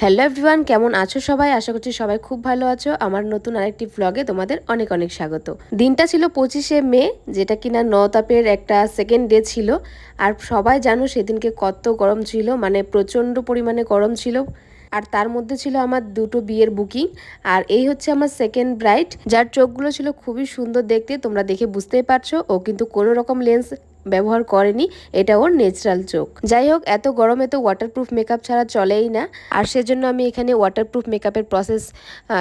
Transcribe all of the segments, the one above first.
Hello everyone, কেমন আছো সবাই? আশা করছি সবাই খুব ভালো আছো। আমার নতুন আরেকটি ভ্লগে তোমাদের অনেক অনেক স্বাগত। দিনটা ছিল 25শে মে, যেটা কিনা নওতাপের একটা সেকেন্ড ডে ছিল। আর সবাই জানো সেদিনকে কত গরম ছিল, মানে প্রচণ্ড পরিমাণে গরম ছিল। আর তার মধ্যে ছিল আমার দুটো বিয়ের বুকিং। আর এই হচ্ছে আমার সেকেন্ড ব্রাইড, যার চোখগুলো ছিল খুবই সুন্দর দেখতে। তোমরা দেখে বুঝতেই পারছো ও কিন্তু কোনো রকম লেন্স ব্যবহার করেনি, এটা ওর ন্যাচারাল চোখ। যাই হোক, এত গরমে তো ওয়াটারপ্রুফ মেকআপ ছাড়া চলেই না। আর সেজন্য আমি এখানে ওয়াটারপ্রুফ মেকআপের প্রসেস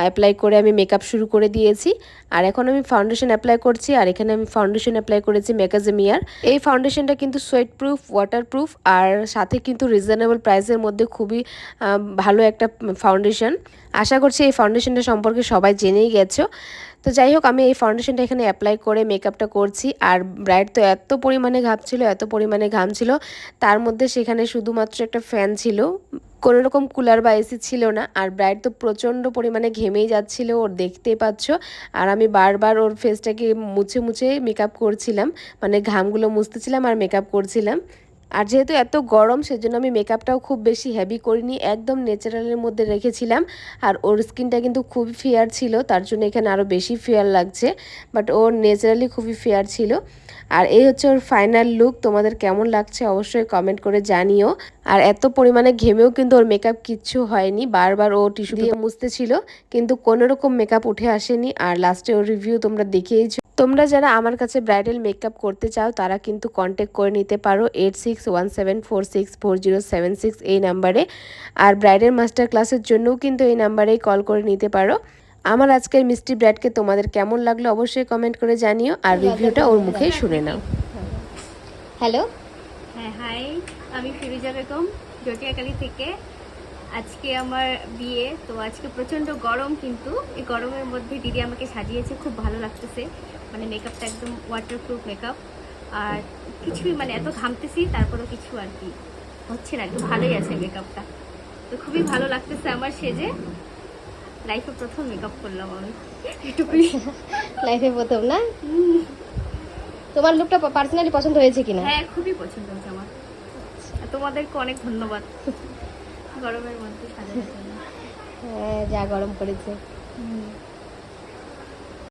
অ্যাপ্লাই করে আমি মেকআপ শুরু করে দিয়েছি। আর এখন আমি ফাউন্ডেশন অ্যাপ্লাই করছি। আর এখানে আমি ফাউন্ডেশন অ্যাপ্লাই করেছি ম্যাকাজেমিয়ার। এই ফাউন্ডেশনটা কিন্তু সোয়েট প্রুফ, ওয়াটারপ্রুফ, আর সাথে কিন্তু রিজনেবল প্রাইসের মধ্যে খুবই ভালো একটা ফাউন্ডেশন। আশা করছি এই ফাউন্ডেশনটা সম্পর্কে সবাই জেনেই গেছো। তো যাই হোক, আমি এই ফাউন্ডেশনটা এখানে অ্যাপ্লাই করে মেকআপটা করছি। আর ব্রাইড তো এত পরিমাণে ঘামছিল, এত পরিমাণে ঘামছিল, তার মধ্যে সেখানে শুধুমাত্র একটা ফ্যান ছিল, কোনো রকম কুলার বা এসি ছিল না। আর ব্রাইড তো প্রচণ্ড পরিমাণে ঘেমেই যাচ্ছিল, ওর দেখতেই পাচ্ছ। আর আমি বারবার ওর ফেসটাকে মুছে মুছে মেকআপ করছিলাম, মানে ঘামগুলো মুছতেছিলাম আর মেকআপ করছিলাম। আর যেহেতু এত গরম, সেজন্য আমি মেকআপটাও খুব বেশি হেভি করিনি, একদম ন্যাচারালের মধ্যে রেখেছিলাম। আর ওর স্কিনটা কিন্তু খুবই ফেয়ার ছিল, তার জন্য এখানে আরও বেশি ফেয়ার লাগছে, বাট ওর ন্যাচারালি খুবই ফেয়ার ছিল। আর এই হচ্ছে ওর ফাইনাল লুক। তোমাদের কেমন লাগছে অবশ্যই কমেন্ট করে জানিও। আর এত পরিমাণে ঘেমেও কিন্তু ওর মেকআপ কিচ্ছু হয়নি, বারবার ও টিস্যু দিয়ে মুছতে ছিল, কিন্তু কোনো রকম মেকআপ উঠে আসেনি। আর লাস্টে ওর রিভিউ তোমরা দেখেইছো। তোমরা যারা আমার কাছে ব্রাইডাল মেকআপ করতে চাও তারা কিন্তু কন্ট্যাক্ট করে নিতে পারো 8617464076 এই নাম্বারে। আর ব্রাইডাল মাস্টার ক্লাসের জন্যও কিন্তু এই নাম্বারেই কল করে নিতে পারো। আমার আজকের মিষ্টি ব্রাইডকে তোমাদের কেমন লাগলো অবশ্যই কমেন্ট করে জানিও। আর রিভিউটা ওর মুখেই শুনে নাও। হ্যালো, হ্যাঁ, হাই, আমি ফিরোজা বেগম জটিয়াকালী থেকে। আজকে আমার বিয়ে, তো আজকে প্রচণ্ড গরম, কিন্তু এই গরমের মধ্যে দিদি আমাকে সাজিয়েছে, খুব ভালো লাগতেছে। মানে মেকআপটা একদম ওয়াটারপ্রুফ মেকআপ, আর কিছুই মানে এত ঘামতেছি তারপরেও কিছু আর কি হচ্ছে না, একটু ভালোই আছে মেকআপটা। তো খুবই ভালো লাগতেছে আমার সেজে। লাইফে প্রথম মেকআপ করলাম আমি, এটুকুই। লাইফে প্রথম না? তোমার লুকটা পার্সোনালি পছন্দ হয়েছে কিনা? হ্যাঁ, খুবই পছন্দ হয়েছে আমার। আর তোমাদেরকে অনেক ধন্যবাদ গরমের মধ্যে সাজানোর জন্য। হ্যাঁ, যা গরম পড়েছে।